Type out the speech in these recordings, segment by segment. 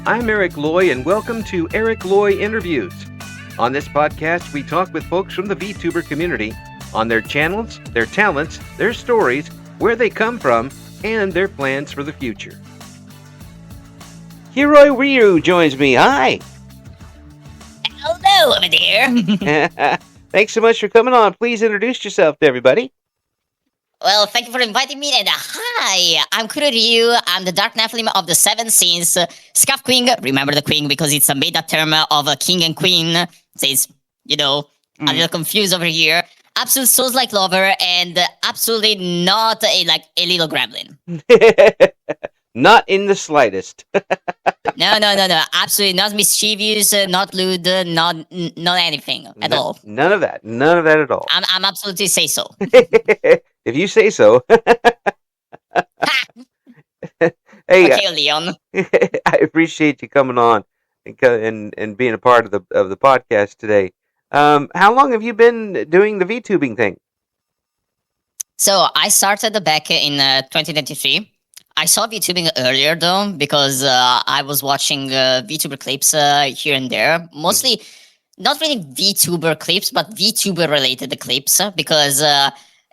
I'm Eric Loy, and welcome to Loy Interviews. On this podcast, we talk with folks from the VTuber community on their channels, their talents, their stories, where they come from, and their plans for the future. Kuroi Ryu joins me. Hi! Hello over there. Thanks so much for coming on. Please introduce yourself to everybody. Well, thank you for inviting me. And hi, I'm Kuroi Ryu. I'm the Dark Nephilim of the Seven Sins. Scuff Queen, remember the Queen because it's a made-up term of a king and queen. Says, a little confused over here. Absolute Souls-like lover and absolutely not a little gremlin. Not in the slightest. No. Absolutely not mischievous, not lewd, not anything at all. None of that. None of that at all. I'm absolutely say so. If you say so. Hey, okay, Leon. I appreciate you coming on and being a part of the podcast today. How long have you been doing the VTubing thing? So I started back in 2023. I saw VTubing earlier though because I was watching VTuber clips here and there. Mostly, not really VTuber clips, but VTuber related clips because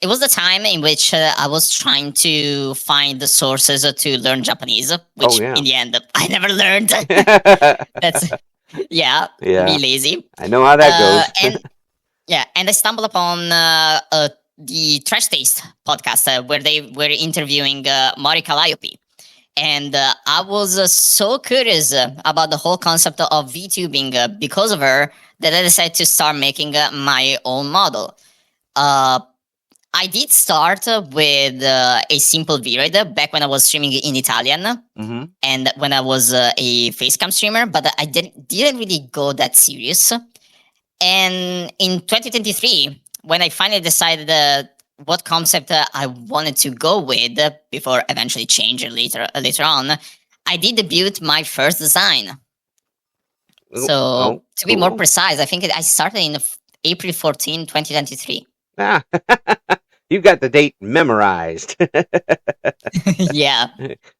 it was the time in which I was trying to find the sources to learn Japanese, which in the end I never learned. That's me lazy. I know how that goes. and I stumbled upon the Trash Taste podcast where they were interviewing Mari Calliope. And I was so curious about the whole concept of VTubing because of her that I decided to start making my own model. I did start with a simple V-Raid back when I was streaming in Italian and when I was a facecam streamer, but I didn't really go that serious. And in 2023, when I finally decided what concept I wanted to go with before eventually changing later on, I did debut my first design. To be more precise, I think I started in April 14, 2023. You got the date memorized. Yeah.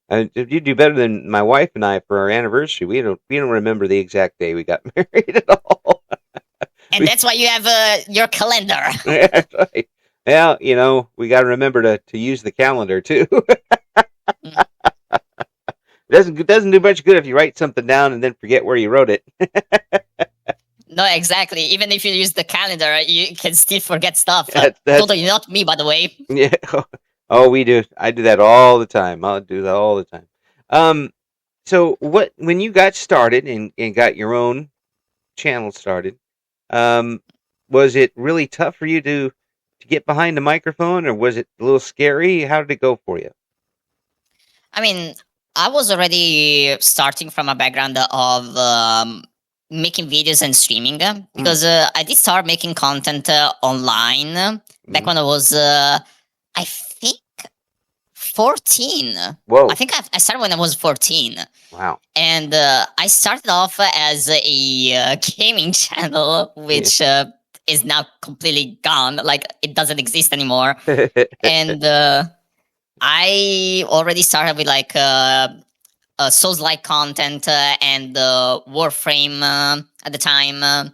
You do better than my wife and I for our anniversary. We don't remember the exact day we got married at all. And that's why you have your calendar. That's right. Well, we got to remember to use the calendar too. It doesn't do much good if you write something down and then forget where you wrote it. No, exactly. Even if you use the calendar, you can still forget stuff. That's totally not me, by the way. Yeah. Oh, we do. I do that all the time. I'll do that all the time. So when you got started and got your own channel started, was it really tough for you to get behind the microphone, or was it a little scary? How did it go for you? I mean, I was already starting from a background of making videos and streaming because I did start making content online back when I was, I think, 14. Whoa. I think I started when I was 14. Wow. And I started off as a gaming channel, which is now completely gone. Like, it doesn't exist anymore. And I already started with Souls-like content and Warframe at the time.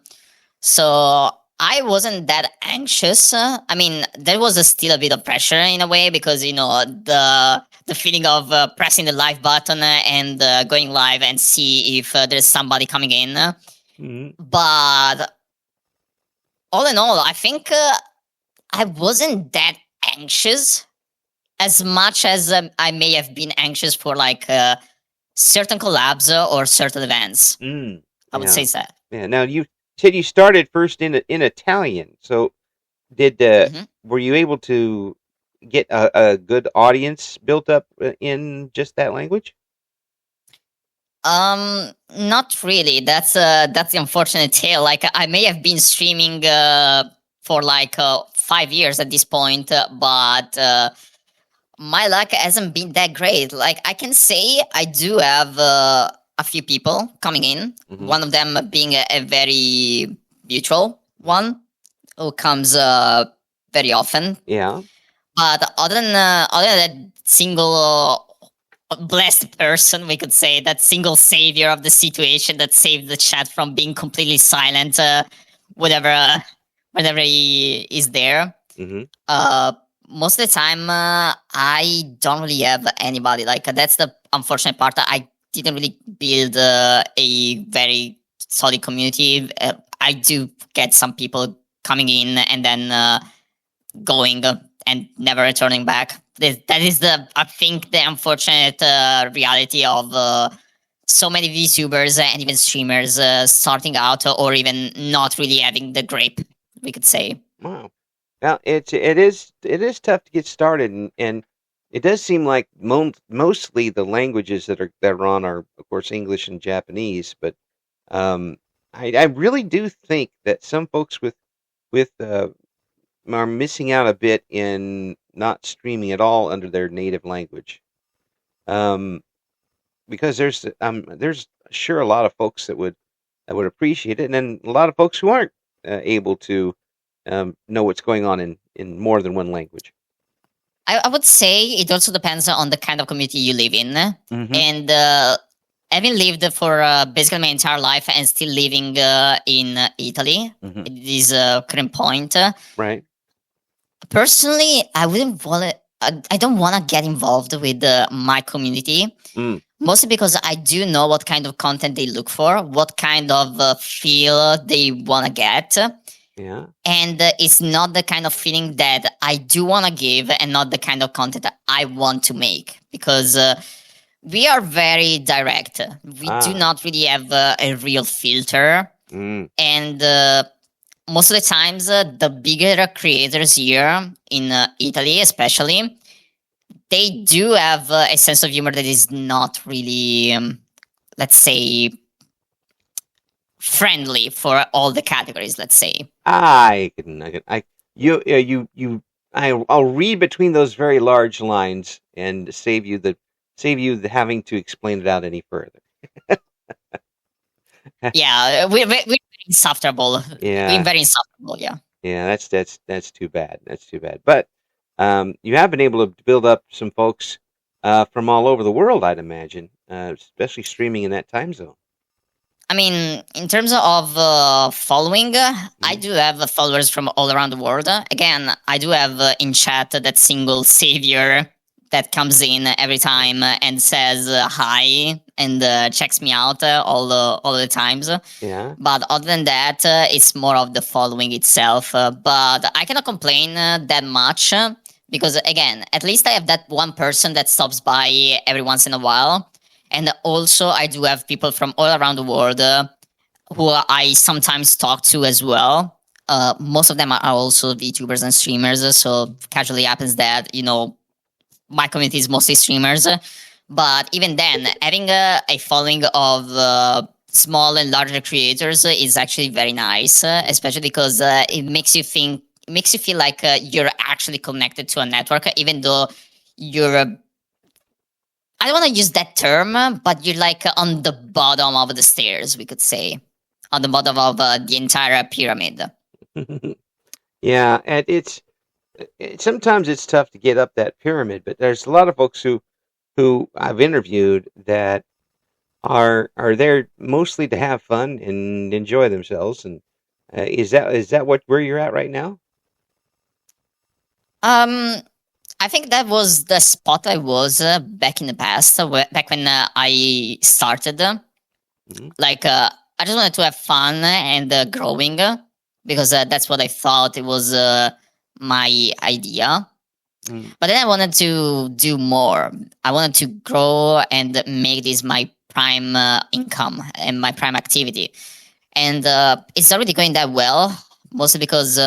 So I wasn't that anxious. I mean, there was still a bit of pressure in a way because, the feeling of pressing the live button and going live and see if there's somebody coming in. But all in all, I think I wasn't that anxious as much as I may have been anxious for certain collabs or certain events. I would say that. Yeah. Now you said you started first in Italian. So did were you able to get a good audience built up in just that language? Not really. That's the unfortunate tale. I may have been streaming for 5 years at this point, but my luck hasn't been that great. I can say I do have a few people coming in. One of them being a very mutual one who comes very often. Yeah. But other than that single blessed person, we could say, that single savior of the situation that saved the chat from being completely silent, whatever, whenever he is there. Mm-hmm. Uh, Most of the time, I don't really have anybody. Like that's the unfortunate part. I didn't really build a very solid community. I do get some people coming in and then going and never returning back. That is the, I think, the unfortunate reality of so many VTubers and even streamers starting out or even not really having the grip, we could say. Wow. Well, it is tough to get started, and it does seem like mostly the languages that are on are, of course, English and Japanese. But um, I really do think that some folks with are missing out a bit in not streaming at all under their native language. Um, because there's sure a lot of folks that would appreciate it, and then a lot of folks who aren't able to know what's going on in more than one language. I would say it also depends on the kind of community you live in. Mm-hmm. And having lived for basically my entire life and still living in Italy Mm-hmm. at this current point, Right. personally, I wouldn't want to. I don't want to get involved with my community, mostly because I do know what kind of content they look for, what kind of feel they want to get. Yeah. And it's not the kind of feeling that I do want to give and not the kind of content that I want to make, because we are very direct. We do not really have a real filter. And most of the times, the bigger creators here in Italy, especially, they do have a sense of humor that is not really, let's say, friendly for all the categories. Let's say. I'll read between those very large lines and save you the having to explain it out any further. Yeah, we're insufferable. Yeah. We're very insufferable. Yeah. Yeah, that's too bad. That's too bad. But you have been able to build up some folks from all over the world, I'd imagine, especially streaming in that time zone. I mean, in terms of following, I do have followers from all around the world. Again, I do have in chat that single savior that comes in every time and says hi and checks me out all the times. Yeah. But other than that, it's more of the following itself. But I cannot complain that much because, again, at least I have that one person that stops by every once in a while. And also, I do have people from all around the world who I sometimes talk to as well. Most of them are also VTubers and streamers. So casually happens that, my community is mostly streamers. But even then, having a following of small and larger creators is actually very nice, especially because it makes you feel like you're actually connected to a network, even though you're I don't want to use that term, but you're like on the bottom of the stairs, we could say, on the bottom of the entire pyramid. Yeah, and sometimes it's tough to get up that pyramid, but there's a lot of folks who I've interviewed that are there mostly to have fun and enjoy themselves. And is that where you're at right now? I think that was the spot I was back in the past, back when I started. Like, I just wanted to have fun and growing because that's what I thought it was my idea. But then I wanted to do more. I wanted to grow and make this my prime income and my prime activity. And it's already going that well, mostly because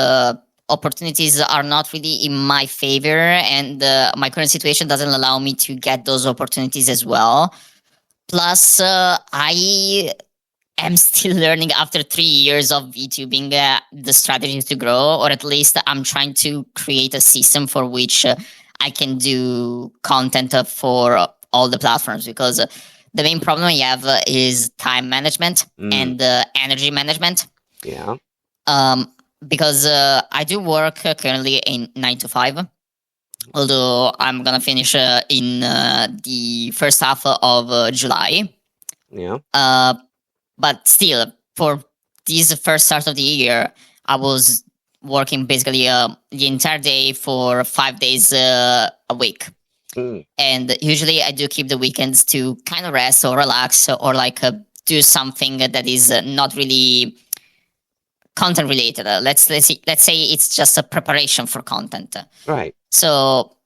opportunities are not really in my favor, and my current situation doesn't allow me to get those opportunities as well. Plus, I am still learning after 3 years of VTubing the strategies to grow, or at least I'm trying to create a system for which I can do content for all the platforms, because the main problem I have is time management and energy management. Yeah. Because I do work currently in 9 to 5, Although I'm gonna finish in the first half of July. Yeah. Uh, but still, for this first start of the year, I was working basically the entire day for 5 days a week. Mm. And usually I do keep the weekends to kind of rest or relax or like do something that is not really content related. Let's say it's just a preparation for content. Right. So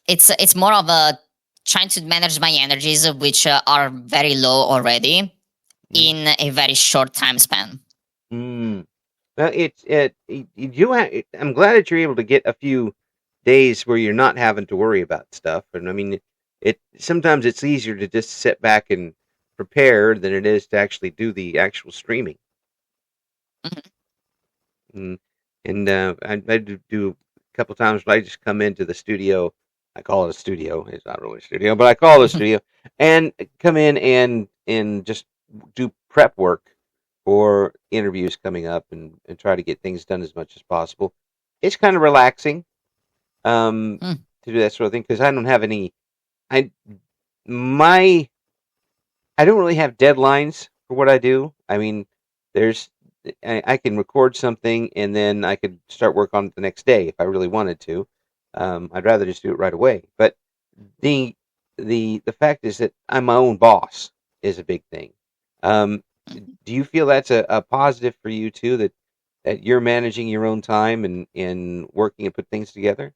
it's more of a trying to manage my energies, which are very low already, in a very short time span. Mm. Well, I'm glad that you're able to get a few days where you're not having to worry about stuff. And I mean, it sometimes it's easier to just sit back and prepare than it is to actually do the actual streaming. Mhm. Mm. And I do a couple times when I just come into the studio. I call it a studio. It's not really a studio, but I call it a studio, and come in and just do prep work for interviews coming up and try to get things done as much as possible. It's kind of relaxing Mm. to do that sort of thing because I don't have any. I my I don't really have deadlines for what I do. I mean, there's I can record something and then I could start work on it the next day if I really wanted to. I'd rather just do it right away. But the the fact is that I'm my own boss is a big thing. Um, do you feel that's a positive for you too? That you're managing your own time and working and put things together?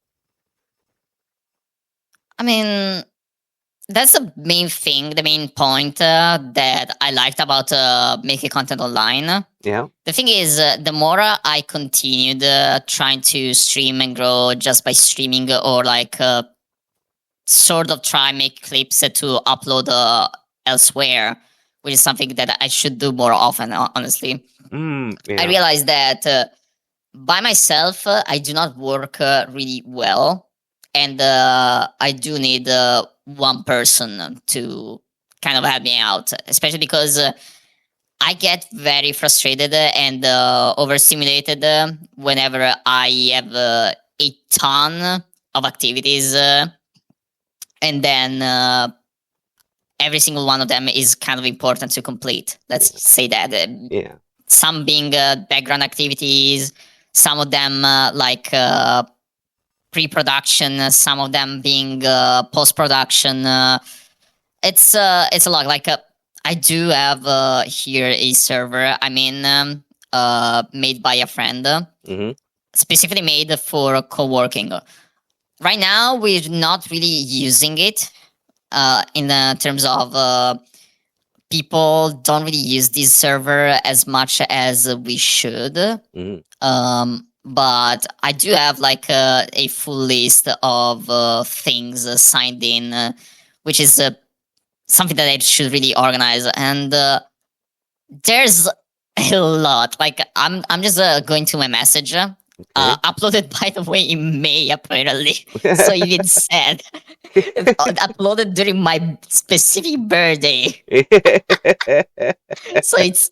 I mean, that's the main thing, the main point that I liked about making content online. Yeah. The thing is, the more I continued trying to stream and grow just by streaming or like sort of try make clips to upload elsewhere, which is something that I should do more often, honestly. I Yeah. realized that by myself, I do not work really well, and I do need one person to kind of help me out, especially because I get very frustrated and overstimulated whenever I have a ton of activities, and then every single one of them is kind of important to complete. Let's Yeah. say that. Yeah. Some being background activities, some of them like pre-production, some of them being post-production. It's a lot. Like I do have here a server. I mean, made by a friend, Mm-hmm. specifically made for co-working. Right now, we're not really using it in terms of people don't really use this server as much as we should. Mm-hmm. But I do have like a full list of things signed in, which is something that I should really organize. And there's a lot. Like I'm just going to my message. Okay. Uploaded by the way in May apparently. So even said uploaded during my specific birthday. So it's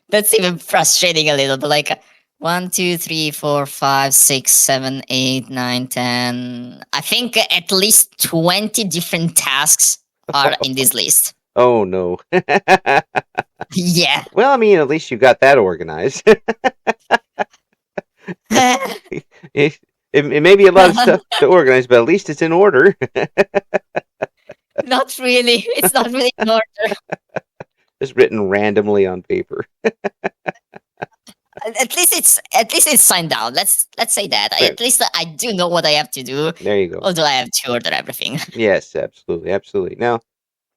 that's even frustrating a little. But like 1, 2, 3, 4, 5, 6, 7, 8, 9, 10. I think at least 20 different tasks are in this list. Oh no. Yeah. Well, I mean, at least you got that organized. It may be a lot of stuff to organize, but at least it's in order. Not really. It's not really in order. Just written randomly on paper. At least it's signed down. Let's say that. There, At least I do know what I have to do. there you go. Although I have to order everything. Yes, absolutely, absolutely. Now,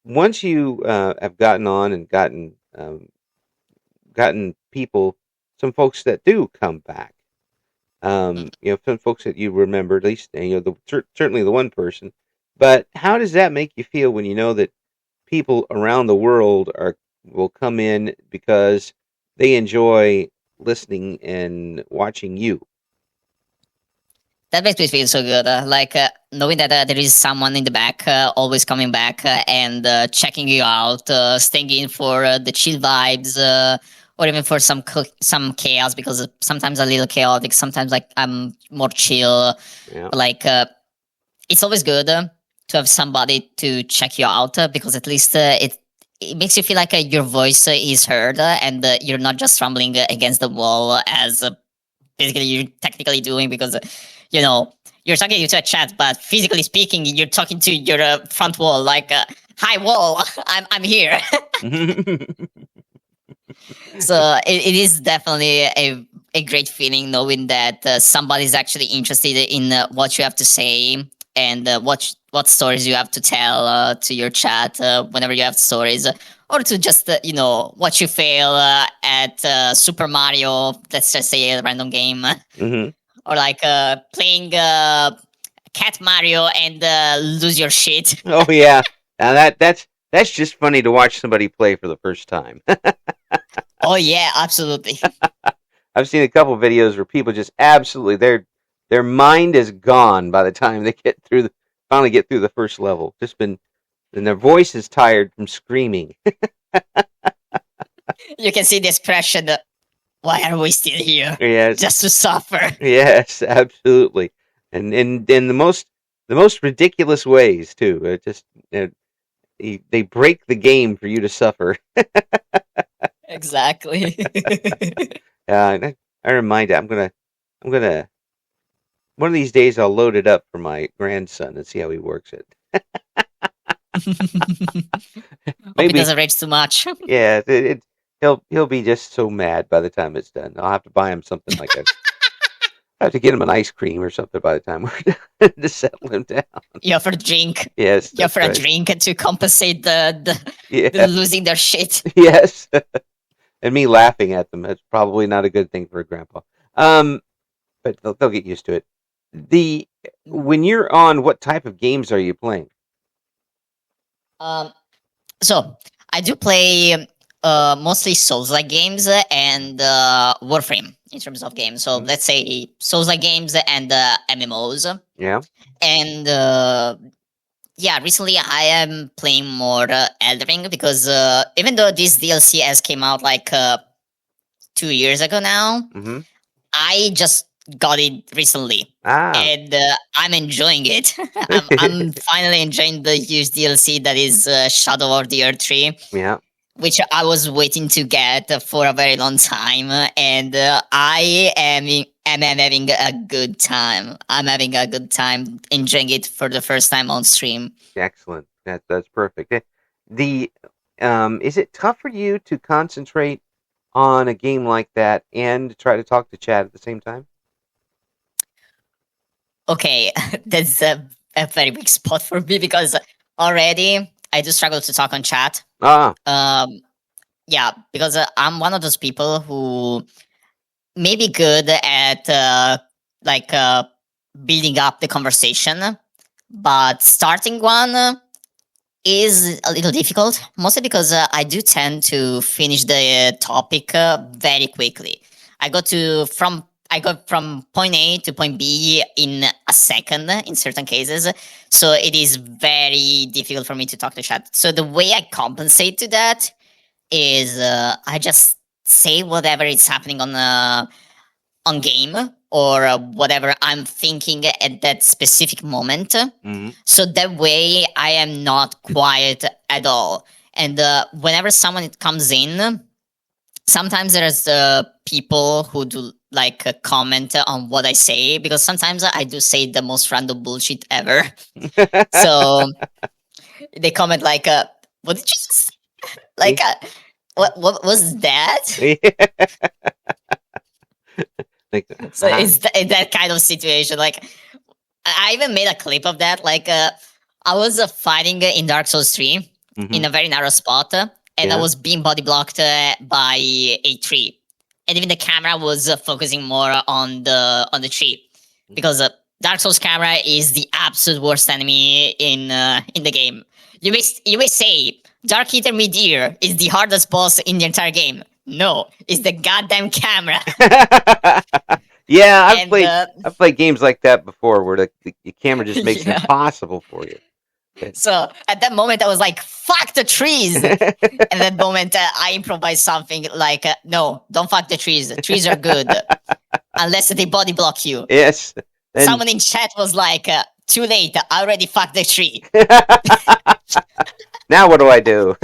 once you have gotten on and gotten people, some folks that do come back, some folks that you remember at least, certainly the one person. But how does that make you feel when you know that people around the world will come in because they enjoy listening and watching you? That makes me feel so good. Like knowing that there is someone in the back, always coming back and checking you out, staying in for the chill vibes, or even for some chaos, because sometimes a little chaotic, sometimes like I'm more chill. Yeah. Like it's always good to have somebody to check you out, because at least it makes you feel like your voice is heard, and you're not just rumbling against the wall, as basically you're technically doing, because you know, you're talking to a chat, but physically speaking you're talking to your front wall, like hi wall, I'm here. So it is definitely a great feeling knowing that somebody's actually interested in what you have to say, and what stories you have to tell to your chat whenever you have stories, or to just watch you fail at Super Mario, let's just say a random game, Mm-hmm. or like playing Cat Mario and lose your shit. Oh yeah. Now that's just funny to watch somebody play for the first time. Oh yeah, absolutely. I've seen a couple videos where people just absolutely their mind is gone by the time they finally get through the first level. And their voice is tired from screaming. You can see the expression. Why are we still here? Yes. Just to suffer. Yes, absolutely. And in the most ridiculous ways too. They break the game for you to suffer. Exactly. I remind you, I'm gonna one of these days I'll load it up for my grandson and see how he works it. Hope he doesn't rage too much. Yeah, he'll be just so mad by the time it's done. I'll have to buy him something like a. I have to get him an ice cream or something by the time we're done to settle him down. You offer a drink. Yes, You offer a drink to compensate the yeah. losing their shit. Yes, and me laughing at them. That's probably not a good thing for a grandpa. But they'll get used to it. When you're on, what type of games are you playing? So I do play mostly Souls-like games and Warframe in terms of games. So let's say Souls-like games and MMOs. Yeah. And yeah, recently I am playing more Elden Ring, because even though this DLC has came out like 2 years ago now, Mm-hmm. I just got it recently. Ah. And I'm enjoying it. I'm finally enjoying the huge DLC that is Shadow of the Earth 3. Yeah. Which I was waiting to get for a very long time, and I am having a good time. I'm having a good time enjoying it for the first time on stream. Excellent. That's perfect. Is it tough for you to concentrate on a game like that and try to talk to chat at the same time? Okay, that's a very big spot for me, because already I do struggle to talk on chat. Yeah, because I'm one of those people who may be good at building up the conversation, but starting one is a little difficult, mostly because I do tend to finish the topic very quickly. I go from point A to point B in a second in certain cases, so it is very difficult for me to talk to chat. So the way I compensate to that is I just say whatever is happening on game, or whatever I'm thinking at that specific moment. Mm-hmm. So that way I am not quiet at all. And whenever someone comes in, sometimes there's people who do like comment on what I say, because sometimes I do say the most random bullshit ever. So they comment like, "What did you just say?" Like, what was that? So it's that kind of situation. Like, I even made a clip of that. Like, I was fighting in Dark Souls 3 in a very narrow spot, and I was being body blocked by a tree, and even the camera was focusing more on the tree, because Dark Souls camera is the absolute worst enemy in the game. You may say Dark Eater Mid-Ear is the hardest boss in the entire game. No, it's the goddamn camera. Yeah, I've played games like that before, where the camera just makes it impossible for you. So at that moment, I was like, "Fuck the trees!" And at that moment, I improvised something like, "No, don't fuck the trees. The trees are good unless they body block you." Yes. And Someone in chat was like, "Too late. I already fucked the tree." now what do I do?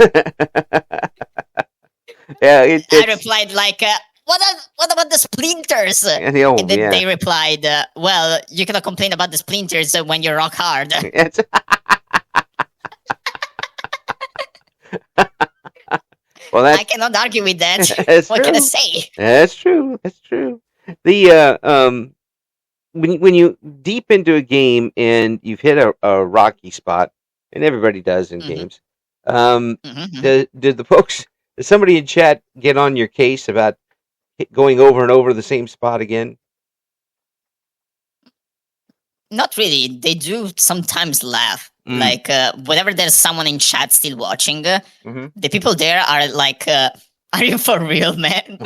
Yeah, I it's replied like, what about the splinters?" and the And old then yeah. they replied, "Well, you cannot complain about the splinters when you rock hard." It's, well, I cannot argue with that. that's What can I true. say? That's true. That's true. The when you deep into a game and you've hit a rocky spot, and everybody does in hmm games. hmm Did the folks? Did somebody in chat get on your case about going over and over the same spot again? Not really. They do sometimes laugh. Mm. Like whenever there's someone in chat still watching, Mm-hmm. the people there are like, "Are you for real, man?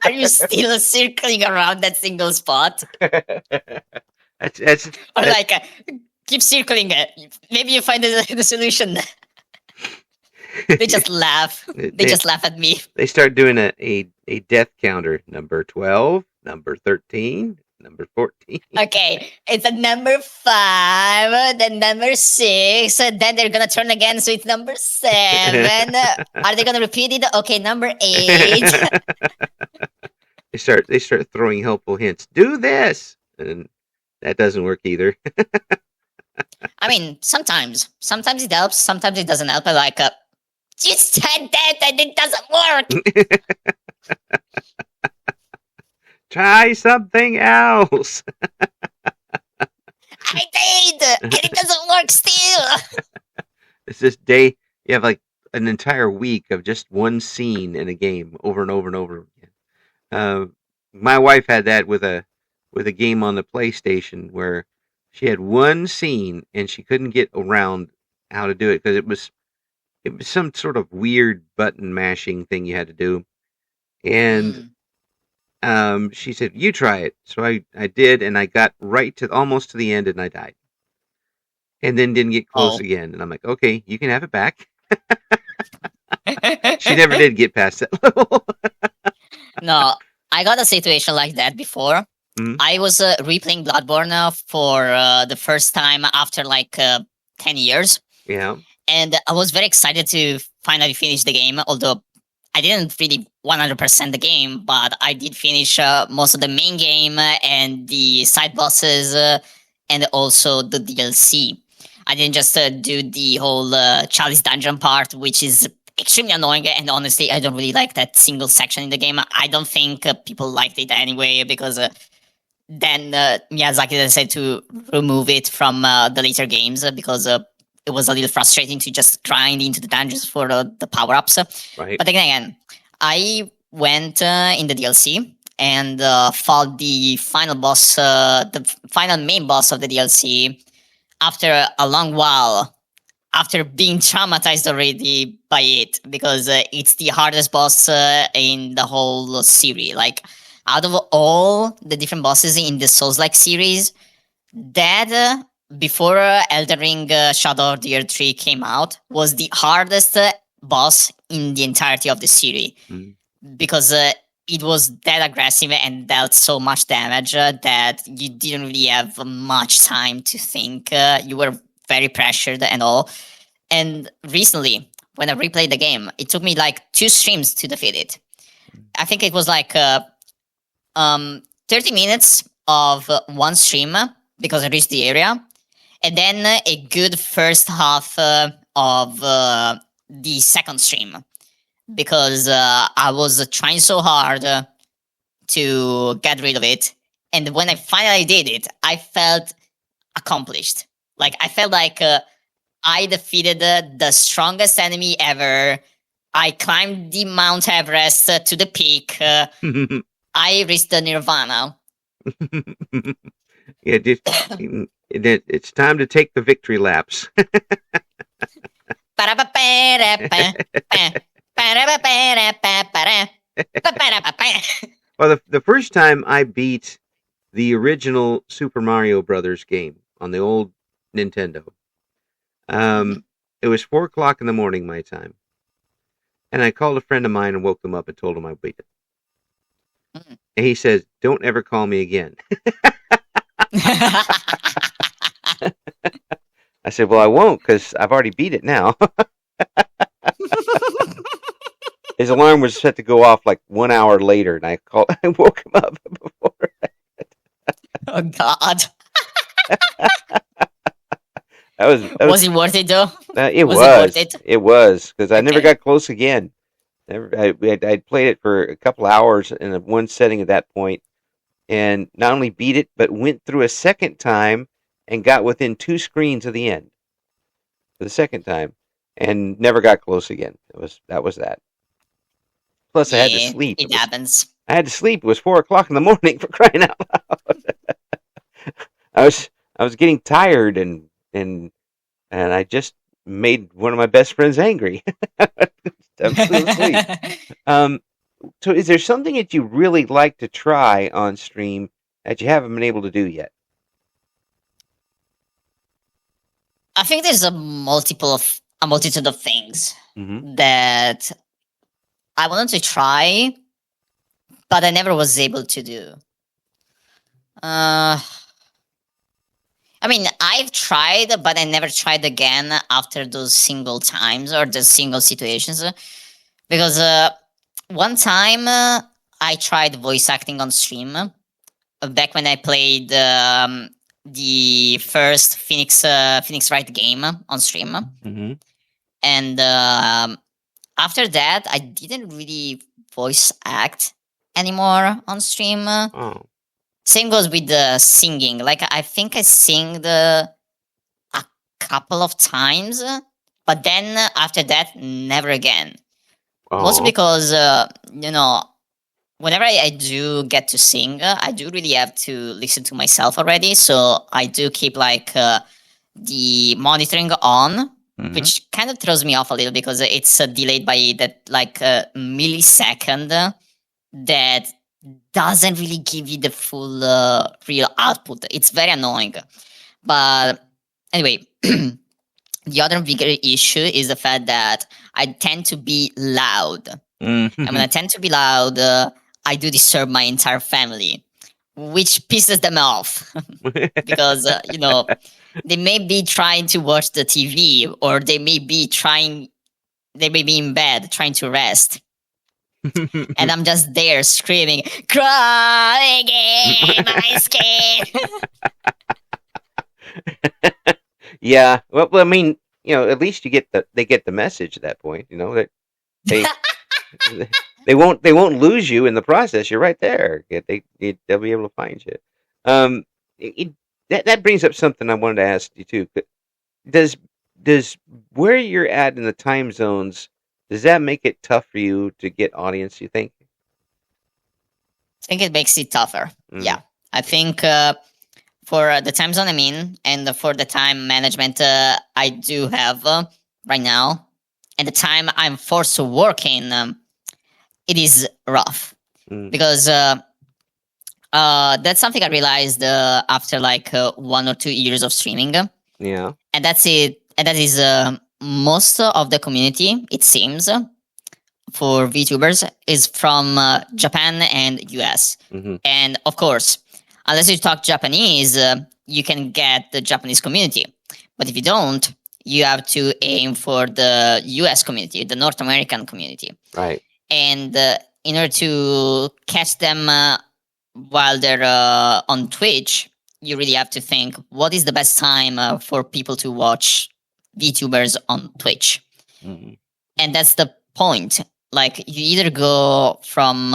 Are you still circling around that single spot?" that's Or like, "Keep circling it. Maybe you find the solution." They just laugh. They just laugh at me. they start doing a death counter. Number 12, number 13, number 14. Okay, it's at number 5, then number 6, then they're gonna turn again, so it's number 7. Are they gonna repeat it? Okay, number 8. They start throwing helpful hints. Do this, and that doesn't work either. I mean, sometimes it helps, sometimes it doesn't help. I like, you said that and it doesn't work. Try something else. I did, and it doesn't work still. It's this day you have like an entire week of just one scene in a game over and over and over again. Uh, my wife had that with a game on the PlayStation where she had one scene and she couldn't get around how to do it because it was some sort of weird button mashing thing you had to do, and she said, "You try it." So I did, and I got right to almost to the end, and I died, and then didn't get close Oh. again. And I'm like, "Okay, you can have it back." She never did get past that level. No, I got a situation like that before. Mhm. I was replaying Bloodborne for the first time after like 10 years. Yeah. And I was very excited to finally finish the game, although I didn't really 100% the game, but I did finish most of the main game and the side bosses and also the DLC. I didn't just do the whole Chalice dungeon part, which is extremely annoying, and honestly, I don't really like that single section in the game. I don't think people liked it anyway, because then Miyazaki decided to remove it from the later games because it was a little frustrating to just grind into the dungeons for the power-ups. Right. But again, I went in the DLC and fought the final boss, the final main boss of the DLC after a long while, after being traumatized already by it, because it's the hardest boss in the whole series. Like, out of all the different bosses in the Souls-like series, that before Elden Ring Shadow of the Earth 3 came out, was the hardest boss in the entirety of the series. Mhm. Because it was that aggressive and dealt so much damage that you didn't really have much time to think. You were very pressured and all. And recently, when I replayed the game, it took me like 2 streams to defeat it. I think it was like 30 minutes of one stream because I reached the area, and then a good first half of the second stream because I was trying so hard to get rid of it. And when I finally did it, I felt accomplished. Like, I felt like I defeated the strongest enemy ever. I climbed the Mount Everest to the peak. I reached the Nirvana. Yeah, it's time to take the victory laps. Well, the first time I beat the original Super Mario Brothers game on the old Nintendo, Mhm. It was 4 o'clock in the morning my time, and I called a friend of mine and woke him up and told him I beat it. Mm. And he says, "Don't ever call me again." I said, "Well, I won't because I've already beat it now." His alarm was set to go off like 1 hour later, and I called. I woke him up before. Oh God. That was Was it worth it though? it Was it worth it? was because I never Okay. got close again. Never, I'd played it for a couple hours in one setting at that point, and not only beat it, but went through a second time and got within 2 screens of the end for the second time, and never got close again. That was that. Plus, I had to Yeah, sleep. it happens. I had to sleep. It was 4 o'clock in the morning for crying out loud. I was getting tired and I just made one of my best friends angry. I'm still asleep. Um, so is there something that you really like to try on stream that you haven't been able to do yet? I think there's a multitude of things Mm-hmm. that I wanted to try, but I never was able to do. Uh, I mean, I've tried, but I never tried again after those single times or the single situations. Because one time I tried voice acting on stream back when I played the first Phoenix Wright game on stream, Mm-hmm. and after that I didn't really voice act anymore on stream. Oh. Same goes with the singing. Like I think I sing a couple of times, but then after that, never again. Mostly Oh. because whenever I do get to sing, I do really have to listen to myself already. So I do keep like the monitoring on, Mm-hmm. which kind of throws me off a little because it's delayed by that like millisecond that doesn't really give you the full real output. It's very annoying. But anyway, the other bigger issue is the fact that I tend to be loud. And when I tend to be loud, I do disturb my entire family, which pisses them off because, they may be trying to watch the TV or they may be in bed trying to rest. And I'm just there screaming, cry again, my skin. Yeah. Well, I mean, at least they get the message at that point. That they they won't lose you in the process. You're right there. They'll be able to find you. Um, that brings up something I wanted to ask you too. Does does where you're at in the time zones, does that make it tough for you to get audience? You think? I think it makes it tougher. Mm. Yeah. I think for the time zone I'm in and for the time management I do have right now and the time I'm forced to work in, it is rough Mm. because that's something I realized after like 1 or 2 years of streaming. Yeah. And that's it. And that is most of the community, it seems, for VTubers is from Japan and US. Mm-hmm. And of course, unless you talk Japanese, you can get the Japanese community. But if you don't, you have to aim for the US community, the North American community. Right. And in order to catch them while they're on Twitch, you really have to think what is the best time for people to watch VTubers on Twitch. Mm-hmm. And that's the point. Like you either go from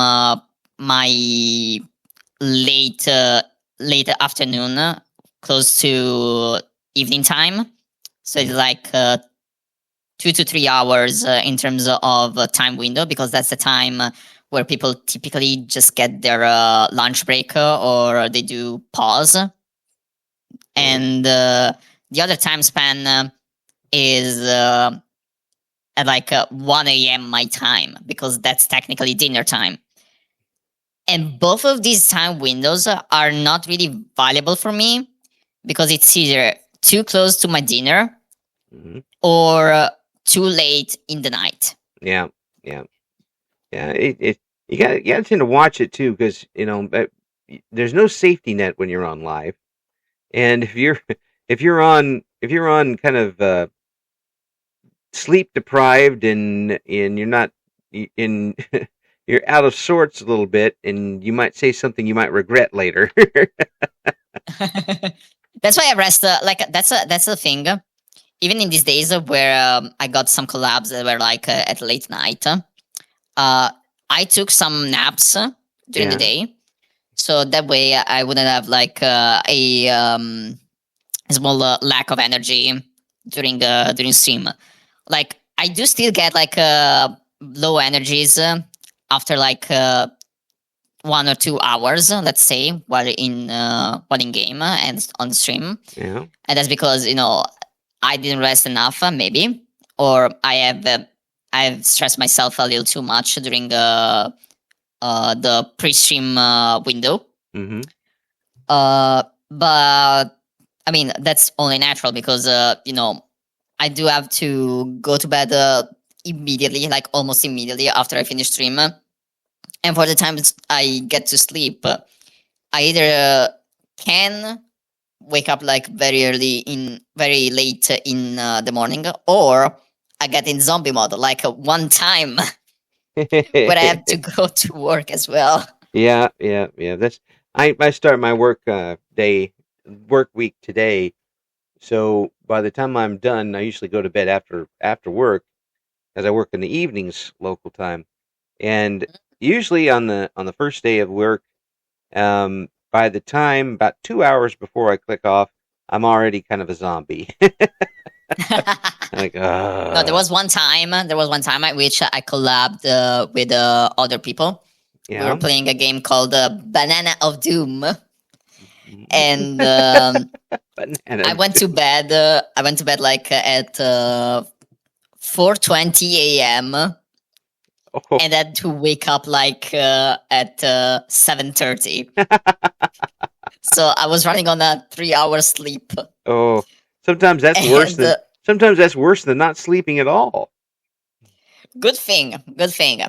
my late afternoon, close to evening time, so it's like 2 to 3 hours in terms of time window because that's the time where people typically just get their lunch break or they do pause, and the other time span is at like 1 a.m. my time because that's technically dinner time. And both of these time windows are not really valuable for me because it's either too close to my dinner Hmm. or too late in the night. Yeah, yeah, yeah. You got to tend to watch it too, because there's no safety net when you're on live, and if you're on kind of sleep deprived, and you're not in you're out of sorts a little bit, and you might say something you might regret later. That's why I rest. Like that's the thing. Even in these days where I got some collabs that were like at late night, I took some naps during the Yeah. day, so that way I wouldn't have like a small lack of energy during stream. Like I do still get like low energies after like 1 or 2 hours, let's say, while in game and on stream, Yeah. and that's because I didn't rest enough, maybe, or I've stressed myself a little too much during the pre-stream window. Mm-hmm. But I mean that's only natural because I do have to go to bed immediately, like almost immediately after I finish stream, and for the times I get to sleep, I either can wake up like very late in the morning, or I get in zombie mode like one time where I have to go to work as well. Yeah, yeah, yeah. I start my work week today. So by the time I'm done, I usually go to bed after work, as I work in the evenings local time. And usually on the first day of work, by the time about 2 hours before I click off, I'm already kind of a zombie. Like, No, there was one time. There was one time at which I collabed with other people. We were yeah. playing a game called Banana of Doom, and Banana. I went to bed. I went to bed like at 4:20 a.m. Oh. and had to wake up like at 7:30. So I was running on a 3 hour sleep. Oh, sometimes that's worse And than sometimes that's worse than not sleeping at all. good thing, good thing.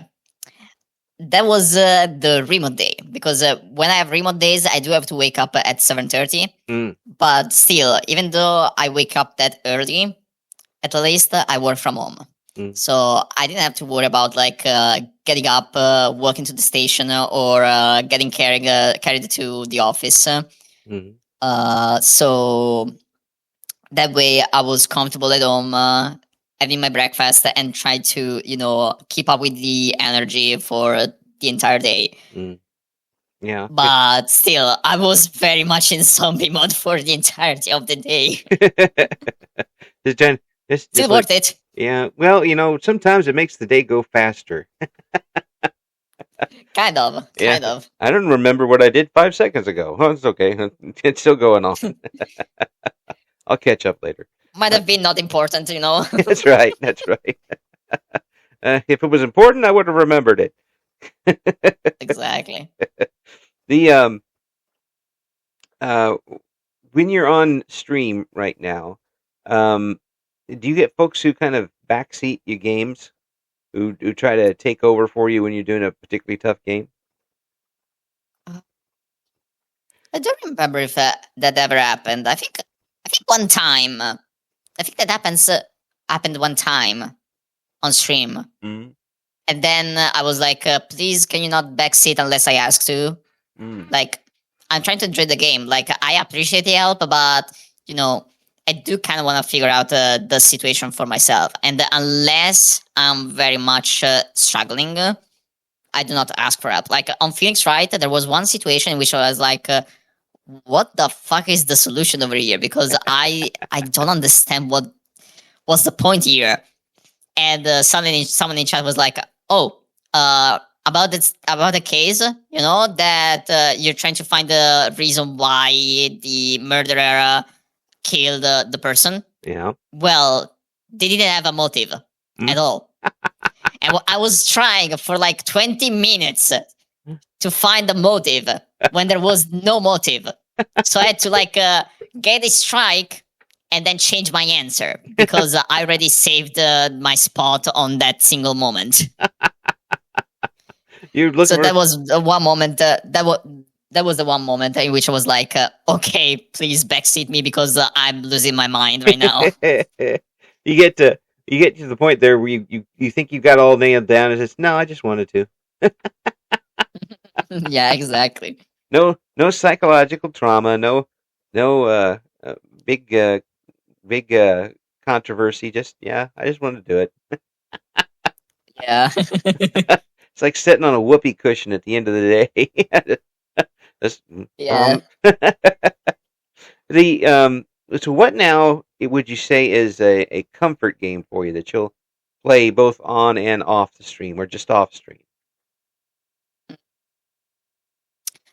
That was the remote day, because when I have remote days, I do have to wake up at 7:30. Mm. But still, even though I wake up that early, at least I work from home. Mm. So I didn't have to worry about like getting up, walking to the station, or getting carried to the office. Mm. So that way I was comfortable at home, having my breakfast, and try to keep up with the energy for the entire day. Mm. Yeah. But still, I was very much in zombie mode for the entirety of the day. Still worth it. Yeah. Well, sometimes it makes the day go faster. Kind of. Yeah. Kind of. I don't remember what I did 5 seconds ago. Oh, it's okay. It's still going on. I'll catch up later. Might have been not important, That's right. That's right. If it was important, I would have remembered it. Exactly. The when you're on stream right now, do you get folks who kind of backseat your games, who try to take over for you when you're doing a particularly tough game? I don't remember if that ever happened. I think one time. I think that happened one time on stream. Mm. And then I was like, please, can you not backseat unless I ask to? Mm. Like, I'm trying to enjoy the game. Like, I appreciate the help, but, I do kind of want to figure out the situation for myself. And unless I'm very much struggling, I do not ask for help. Like, on Phoenix Wright, there was one situation in which I was like, what the fuck is the solution over here? Because I don't understand what's the point here. And suddenly someone in chat was like, "Oh, about the case, that you're trying to find the reason why the murderer killed the person." Yeah. Well, they didn't have a motive at all, and I was trying for like 20 minutes to find the motive when there was no motive. So I had to like get a strike and then change my answer because I already saved my spot on that single moment. You're looking So for that was the one moment. That was the one moment in which I was like, "Okay, please backseat me because I'm losing my mind right now." you get to the point there where you think you got all nailed down and just no, I just wanted to. Yeah, exactly. No psychological trauma, no big big controversy. Just yeah, I just wanted to do it. Yeah, It's like sitting on a whoopee cushion at the end of the day. Just, yeah. the so what now would you say is a comfort game for you that you'll play both on and off the stream or just off stream?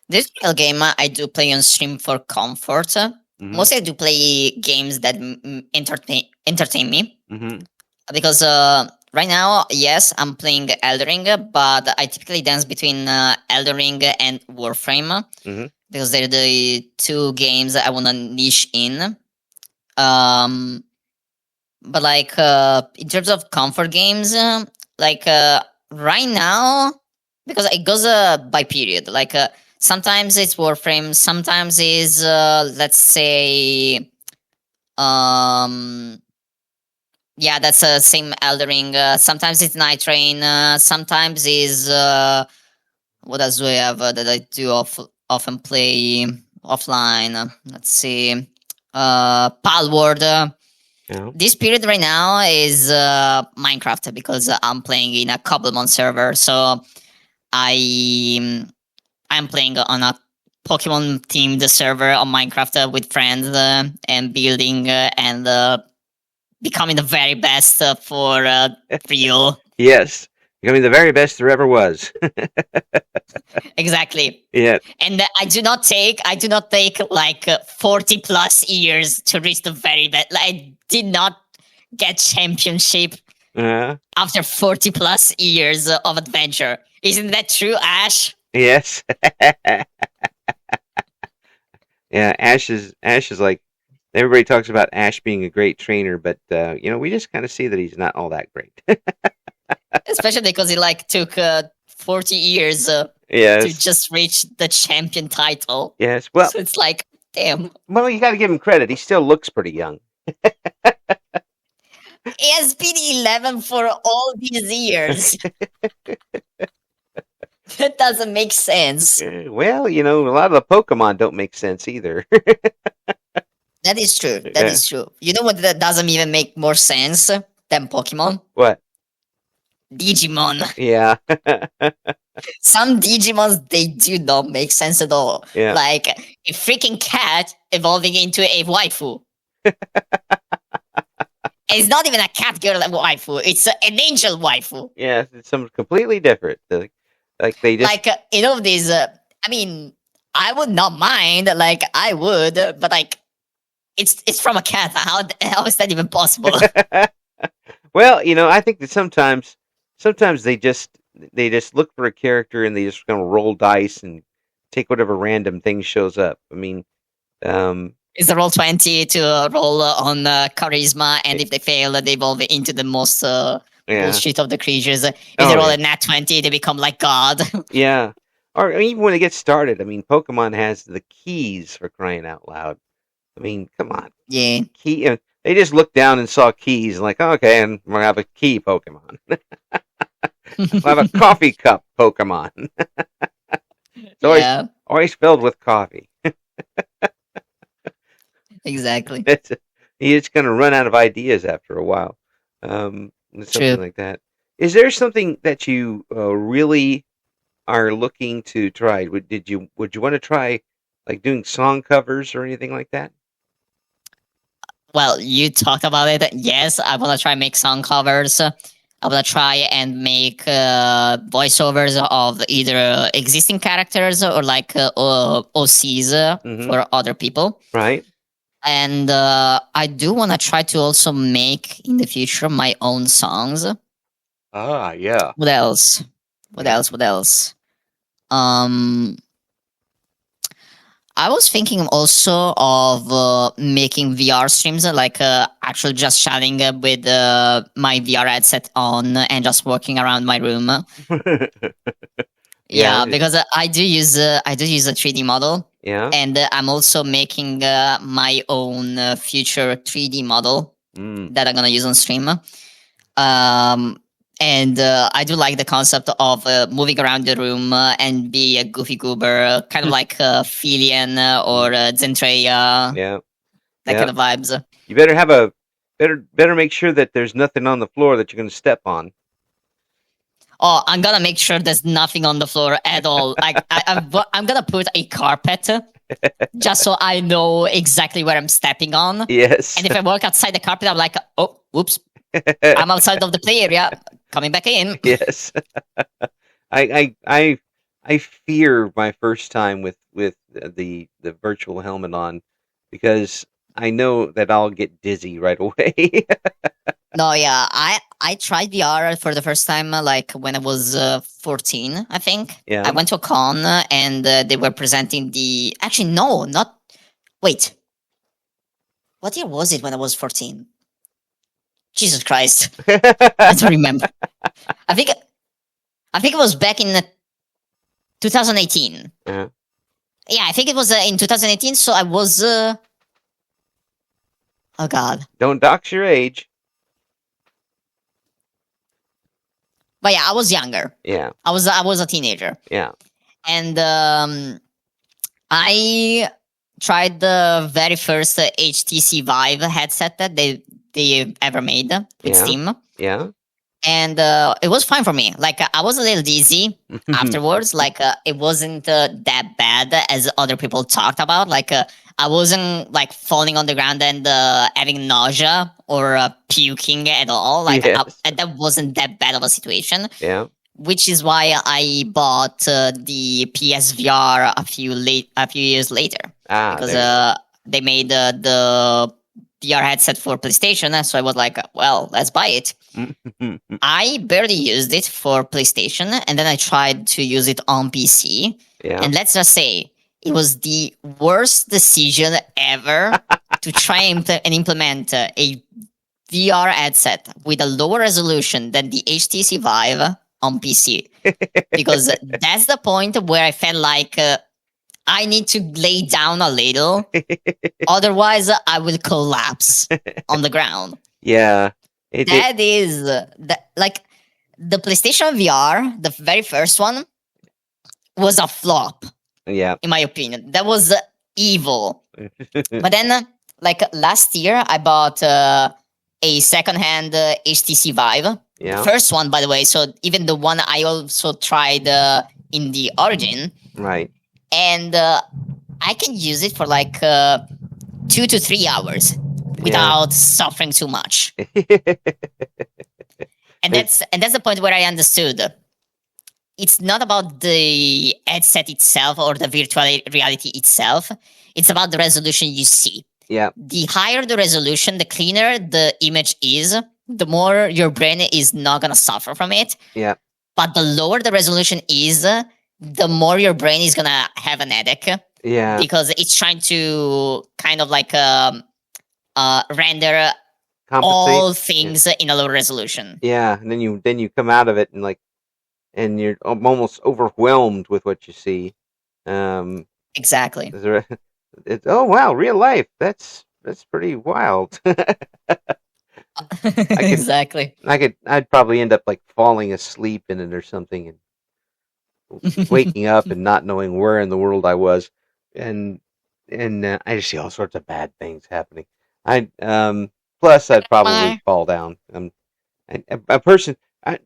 This real game I do play on stream for comfort. Mm-hmm. Mostly I do play games that entertain me Mm-hmm. because right now, yes, I'm playing Elden Ring, but I typically dance between Elden Ring and Warframe Mm-hmm. because they're the two games I want to niche in. Um, but like in terms of comfort games, like right now, because it goes by period. Like sometimes it's Warframe, sometimes is let's say um yeah, that's same Elden Ring. Sometimes it's Night Train. Sometimes is what else do I have that I do often play offline? Let's see, Palworld. Yeah. This period right now is Minecraft because I'm playing in a Cobblemon server. So I I'm playing on a Pokemon themed server on Minecraft with friends and building and becoming the very best for real. Yes. I mean, the very best there ever was. Exactly. Yeah. And I do not take like 40 plus years to reach the very best. Like, I did not get championship Uh, after 40 plus years of adventure. Isn't that true, Ash? yes. Yeah. Ash is like everybody talks about Ash being a great trainer, but we just kind of see that he's not all that great. Especially because it like took 40 years to Yes. just reach the champion title. Yes. Well, So it's like, damn. well, you got to give him credit. He still looks pretty young. He has been 11 for all these years. That doesn't make sense. Well, a lot of the Pokemon don't make sense either. That is true. That Yeah. is true. You know what that doesn't even make more sense than Pokemon? What? Digimon. Yeah. Some Digimons, they do not make sense at all. Yeah. Like a freaking cat evolving into a waifu. It's not even a cat girl waifu. It's an angel waifu. Yeah. It's something completely different. Like they just. Like these. I mean, I would not mind. Like I would, but like it's from a cat. How is that even possible? Well, I think that sometimes they just look for a character and they just gonna roll dice and take whatever random thing shows up. I mean, It's a roll 20 to roll on charisma, and if they fail, they evolve into the most yeah. bullshit of the creatures. If they roll a nat 20, they become like God. Yeah. Or even when it gets started, I mean, Pokemon has the keys for crying out loud. I mean, come on. Yeah. Key. They just looked down and saw keys and like, oh, okay, and we're gonna have a key Pokemon. We'll have a coffee cup Pokemon. It's always filled with coffee. Exactly. You're just gonna run out of ideas after a while. Something like that. Is there something that you really are looking to try? Would you want to try like doing song covers or anything like that? Well, you talked about it. Yes, I want to try make song covers. I want to try and make voiceovers of either existing characters or like OCs for other people. Right. And I do want to try to also make in the future my own songs. Ah, yeah. What else? What else? Um, I was thinking also of making VR streams, like actually just chatting with my VR headset on and just walking around my room. Yeah, Yeah, because I do use a 3D model, yeah. and I'm also making my own future 3D model Mm. that I'm gonna use on stream. And I do like the concept of moving around the room and be a goofy goober, kind of like Filian or Zentreya, Yeah, that yeah. kind of vibes. You better have a better make sure that there's nothing on the floor that you're going to step on. Oh, I'm gonna make sure there's nothing on the floor at all. I'm gonna put a carpet just so I know exactly where I'm stepping on. Yes. And if I walk outside the carpet, I'm like, oh, whoops, I'm outside of the play area. Coming back in. Yes. I fear my first time with the virtual helmet on because I know that I'll get dizzy right away. No, yeah, I tried VR for the first time like when I was 14, I think. I Yeah. went to a con and they were presenting the. Actually, no, not. Wait, what year was it when I was 14? Jesus Christ, I don't remember. I think I think it was back in 2018. Yeah. Yeah, I think it was in 2018. So I was. Oh God. Don't dox your age. But yeah, I was younger. Yeah. I was a teenager, Yeah. and I tried the very first HTC Vive headset that they ever made with Yeah. Steam, Yeah. and it was fine for me. Like I was a little dizzy afterwards. Like it wasn't that bad as other people talked about. Like I wasn't like falling on the ground and having nausea or puking at all. Like Yes. that wasn't that bad of a situation. Yeah. Which is why I bought the PSVR a few years later, because they made the VR headset for PlayStation. So I was like, well, let's buy it. I barely used it for PlayStation, and then I tried to use it on PC. Yeah. And let's just say it was the worst decision ever to try and implement a VR headset with a lower resolution than the HTC Vive on PC, because that's the point where I felt like I need to lay down a little, otherwise I will collapse on the ground. Yeah. That is like the PlayStation VR, the very first one, was a flop. Yeah. In my opinion, that was evil. But then, like last year, I bought a secondhand HTC Vive. Yeah. The first one, by the way. So even the one I also tried in the Origin. Right. And I can use it for like 2 to 3 hours without suffering too much. And that's the point where I understood. It's not about the headset itself or the virtual reality itself. It's about the resolution you see. Yeah. The higher the resolution, the cleaner the image is, the more your brain is not going to suffer from it. Yeah. But the lower the resolution is, the more your brain is going to have an headache. Yeah. Because it's trying to kind of like render Compensate. all things in a lower resolution. Yeah, and then you come out of it and you're almost overwhelmed with what you see. Exactly. Oh wow, real life. That's pretty wild. Exactly. I'd probably end up like falling asleep in it or something and waking up and not knowing where in the world I was, and I just see all sorts of bad things happening. Plus I'd probably fall down. I'm a person. I'm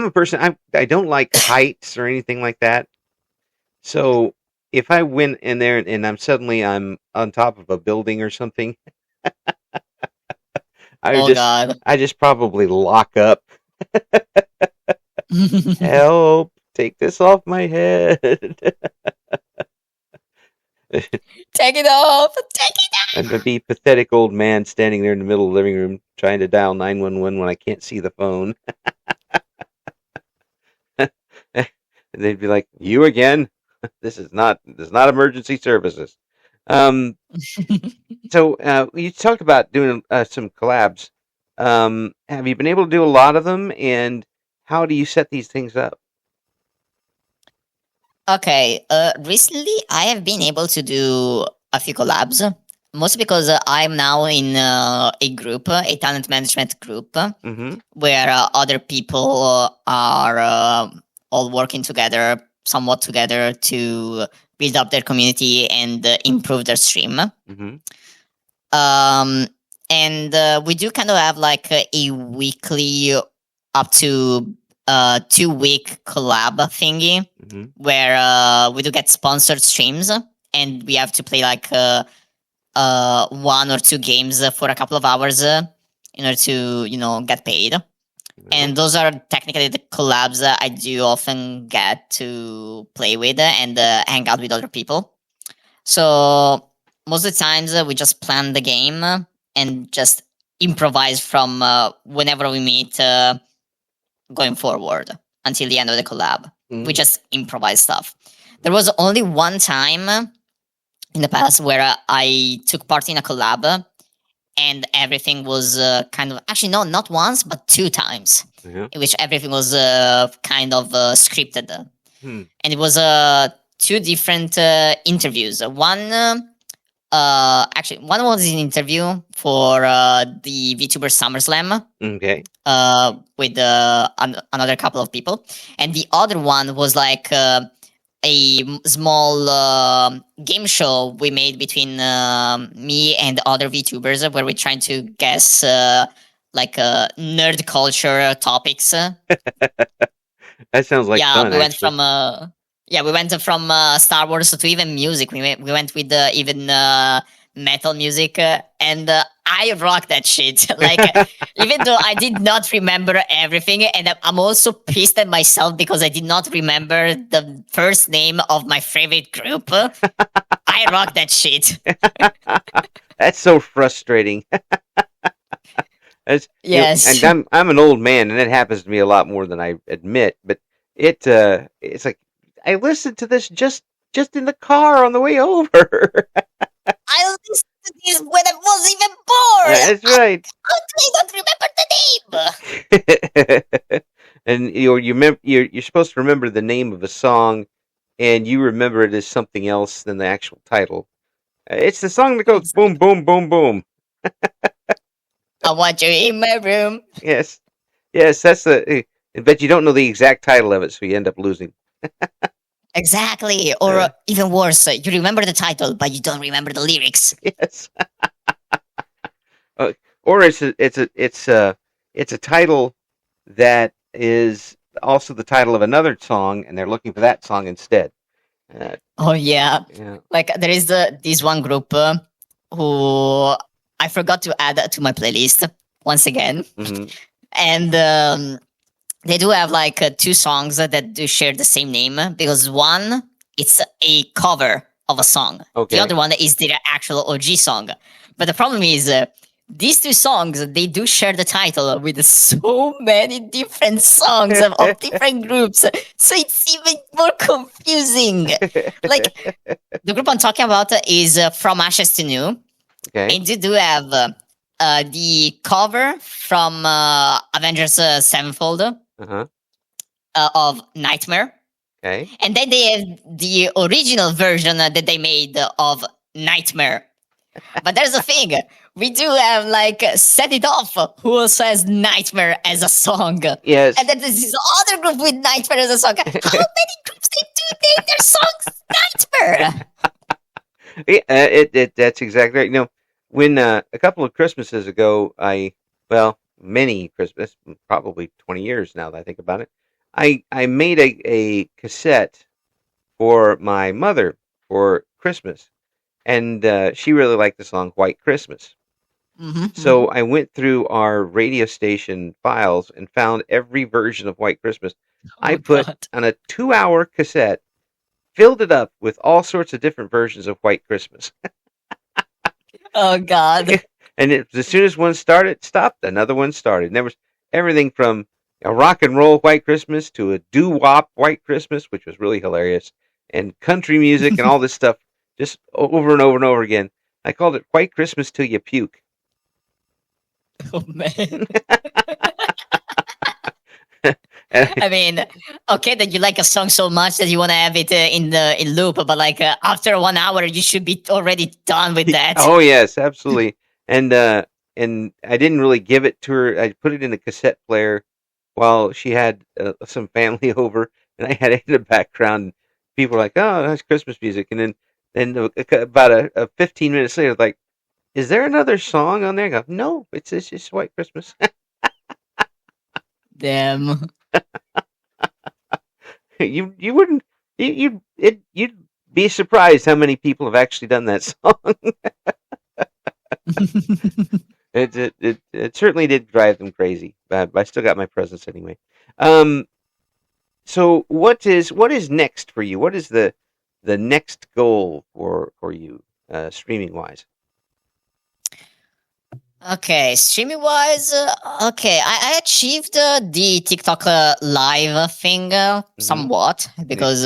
a person. I don't like heights or anything like that. So if I went in there and I'm on top of a building or something, I just probably lock up. Help! Take this off my head. Take it off! Take it off! I'm a be pathetic old man standing there in the middle of the living room trying to dial 911 when I can't see the phone. And they'd be like, "You again? This is not emergency services." Um, so you talked about doing some collabs. Have you been able to do a lot of them, and how do you set these things up? Okay, recently I have been able to do a few collabs, mostly because I'm now in a group, a talent management group, Mm-hmm. where other people are all working together, somewhat together, to build up their community and improve their stream. Mm-hmm. Um, and we do kind of have like a weekly up to 2 week collab thingy Mm-hmm. where we do get sponsored streams and we have to play like 1 or 2 games for a couple of hours in order to get paid. Well, And those are technically the collabs that I do often get to play with and hang out with other people. So most of the times we just plan the game and just improvise from whenever we meet going forward until the end of the collab. We mm, just improvise stuff. There was only one time in the past where I took part in a collab and everything was kind of actually no, not once but 2 times yeah. in which everything was kind of scripted, Hmm. and it was 2 different interviews. Actually, one was an interview for the VTuber SummerSlam Okay. with another couple of people, and the other one was like small game show we made between me and other VTubers where we're trying to guess like nerd culture topics. That sounds like Yeah, fun, actually. we went from Star Wars to even music. We went with even metal music, and I rock that shit. Like even though I did not remember everything, and I'm also pissed at myself because I did not remember the first name of my favorite group. I rock that shit. That's so frustrating. And Yes. I'm an old man, and it happens to me a lot more than I admit. But it's like I listened to this just in the car on the way over. I listened to this when I was even born. That's right. I don't remember the name. And you're supposed to remember the name of a song, and you remember it as something else than the actual title. It's the song that goes boom, boom, boom, boom. I want you in my room. Yes, yes, that's the. But you don't know the exact title of it, so you end up losing. Exactly. Or Uh, even worse, you remember the title, but you don't remember the lyrics. yes. Uh, or it's a title that is also the title of another song, and they're looking for that song instead. Uh, Oh yeah. yeah. Like there is this one group who I forgot to add to my playlist once again. Hmm. And they do have like 2 songs that do share the same name because one it's a cover of a song. Okay. The other one is their actual OG song. But the problem is these 2 songs they do share the title with so many different songs of different groups, so it's even more confusing. Like the group I'm talking about is From Ashes to New, Okay. and they do have the cover from Avengers Sevenfold Uh-huh. of Nightmare, Okay. and then they have the original version that they made of Nightmare. But there's a thing. We do have like Set It Off, who also has Nightmare as a song. Yes. And then there's this other group with Nightmare as a song. How many groups they do name their songs Nightmare? Yeah, that's exactly right. When a couple of Christmases ago, many Christmas, probably 20 years now that I think about it, I made a cassette for my mother for Christmas, and she really liked the song White Christmas. So I went through our radio station files and found every version of White Christmas. I Oh put god. on a 2-hour cassette, filled it up with all sorts of different versions of White Christmas. Oh god. And as soon as one started, stopped, another one started. And there was everything from a rock and roll White Christmas to a doo wop White Christmas, which was really hilarious, and country music and all this stuff. just over and over and over again. I called it White Christmas Till You Puke. Oh man. And I mean, okay, that you like a song so much that you want to have it in loop, but like after 1 hour, you should be already done with that. oh yes, absolutely. And I didn't really give it to her. I put it in a cassette player while she had some family over, and I had it in the background. People were like, "Oh, that's Christmas music," and then about 15 minutes later, like, "Is there another song on there?" I go, "No, it's just White Christmas." Damn. You wouldn't you'd be surprised how many people have actually done that song. It certainly did drive them crazy, but I still got my presents anyway. Um, so what is next for you? What is the next goal for you, streaming wise? Okay, streaming wise, okay, I achieved the TikTok live thing Hmm. somewhat Yeah. because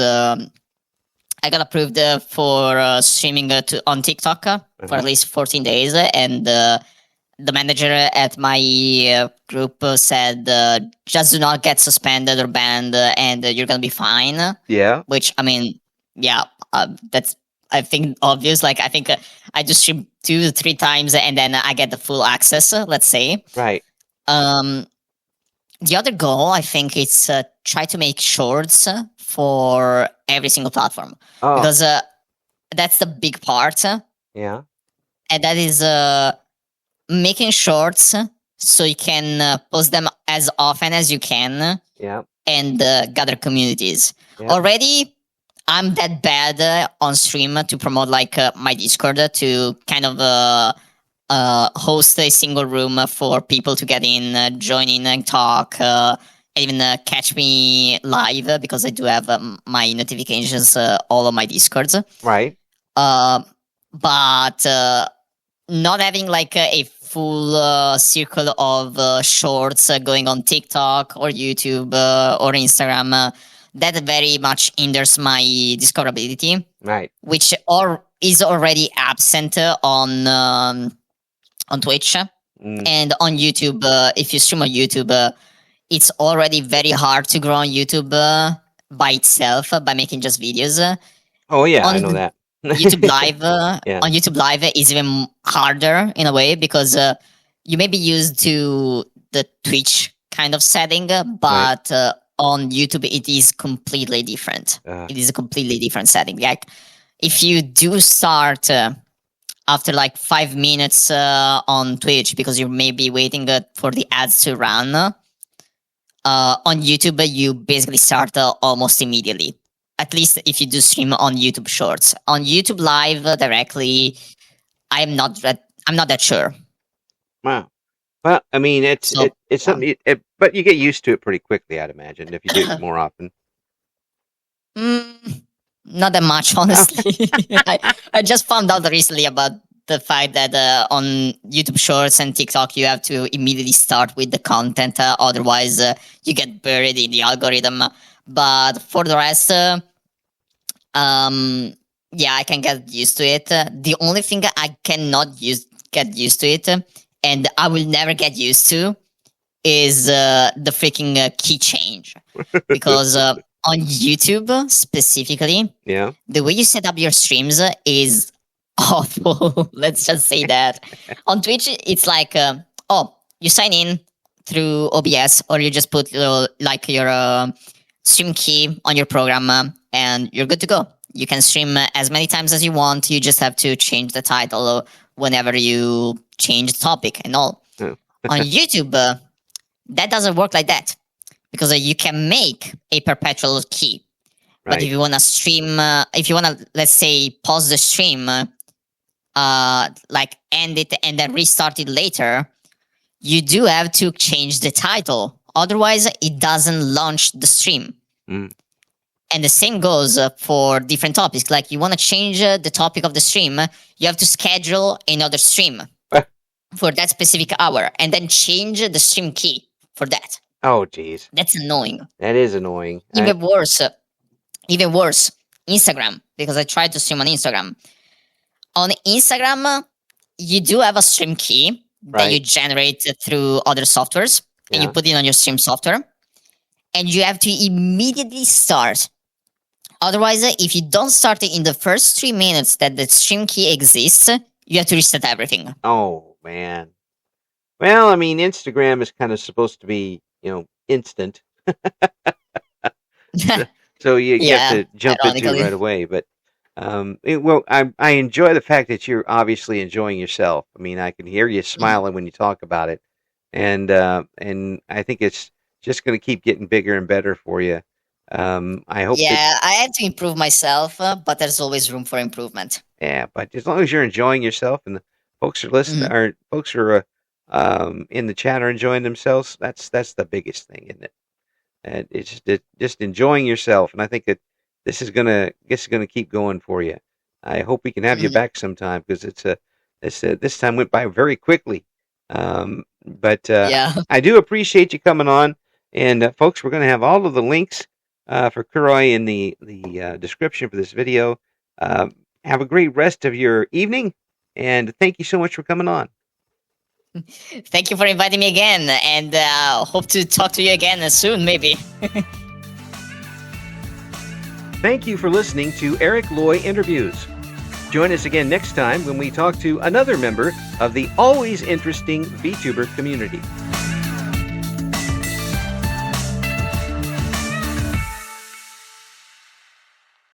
I got approved for streaming on TikTok for at Uh-huh. least 14 days, and the manager at my group said, just do not get suspended or banned, and you're gonna be fine. Yeah. Which I mean, yeah, that's I think obvious. Like I think I just stream 2 to 3 times, and then I get the full access. Let's say. Right. Um, the other goal, I think, it's try to make shorts for every single platform Oh, because that's the big part, yeah. and that is making shorts so you can post them as often as you can Yeah. and gather communities. Yeah. Already, I'm that bad on stream to promote like my Discord to kind of host a single room for people to get in, join in, and talk. Even catch me live because I do have my notifications all on my Discords. Right. Uh, but not having like a full circle of shorts going on TikTok or YouTube or Instagram, that very much hinders my discoverability, Right. which is already absent on Twitch Mm. and on YouTube. If you stream on YouTube, it's already very hard to grow on YouTube by itself by making just videos. Oh yeah, I know On that. YouTube Live, Yeah. on YouTube Live is even harder in a way because you may be used to the Twitch kind of setting, Right. but on YouTube it is completely different. Uh, It is a completely different setting. Like if you do start after like 5 minutes on Twitch because you may be waiting for the ads to run, on YouTube you basically start almost immediately. At least if you do stream on YouTube Shorts. On YouTube Live directly, I'm not that sure. wow. Well, I mean, So it's yeah. something, but you get used to it pretty quickly, I'd imagine, if you do it more often. Mm, not that much, Oh, honestly. I just found out recently about the fact that on YouTube Shorts and TikTok, you have to immediately start with the content, otherwise you get buried in the algorithm. But for the rest, um, yeah, I can get used to it. The only thing I cannot get used to it, and I will never get used to, is the freaking key change because on YouTube specifically, yeah. the way you set up your streams is awful. Let's just say that. On Twitch, it's like, oh, you sign in through OBS, or you just put like your stream key on your program, and you're good to go. You can stream as many times as you want. You just have to change the title whenever you change the topic and all. Oh, On YouTube, that doesn't work like that because you can make a perpetual key. But if right. you want to stream, if you want to, let's say, pause the stream, like end it and then restart it later, you do have to change the title. Otherwise, it doesn't launch the stream. Mm. And the same goes for different topics. Like you want to change the topic of the stream, you have to schedule another stream for that specific hour and then change the stream key for that. Oh, geez. That's annoying. That is annoying. Even worse, Instagram, because I tried to stream on Instagram. On Instagram, you do have a stream key that you Right. generate through other softwares, and you Yeah. put it on your stream software, and you have to immediately start. Otherwise, if you don't start it in the first 3 minutes that the stream key exists, you have to reset everything. Oh man. Well, I mean, Instagram is kind of supposed to be, instant. So you have Yeah, to jump into it ironically. right away. But I enjoy the fact that you're obviously enjoying yourself. I mean, I can hear you Mhm. smiling when you talk about it, and I think it's just going to keep getting bigger and better for you. I hope that Yeah, I had to improve myself, but there's always room for improvement. Yeah, but as long as you're enjoying yourself and the folks are listening, Mhm. or folks are in the chat are enjoying themselves, that's the biggest thing, isn't it? And just enjoying yourself, and I think that this is gonna keep going for you. I hope we can have you Mhm. back sometime because this time went by very quickly. But Yeah. I do appreciate you coming on, and folks, we're gonna have all of the links for Kuroi in the description for this video. Um, have a great rest of your evening, and thank you so much for coming on. Thank you for inviting me again, and hope to talk to you again soon, maybe. Thank you for listening to Eric Loy Interviews. Join us again next time when we talk to another member of the always interesting VTuber community.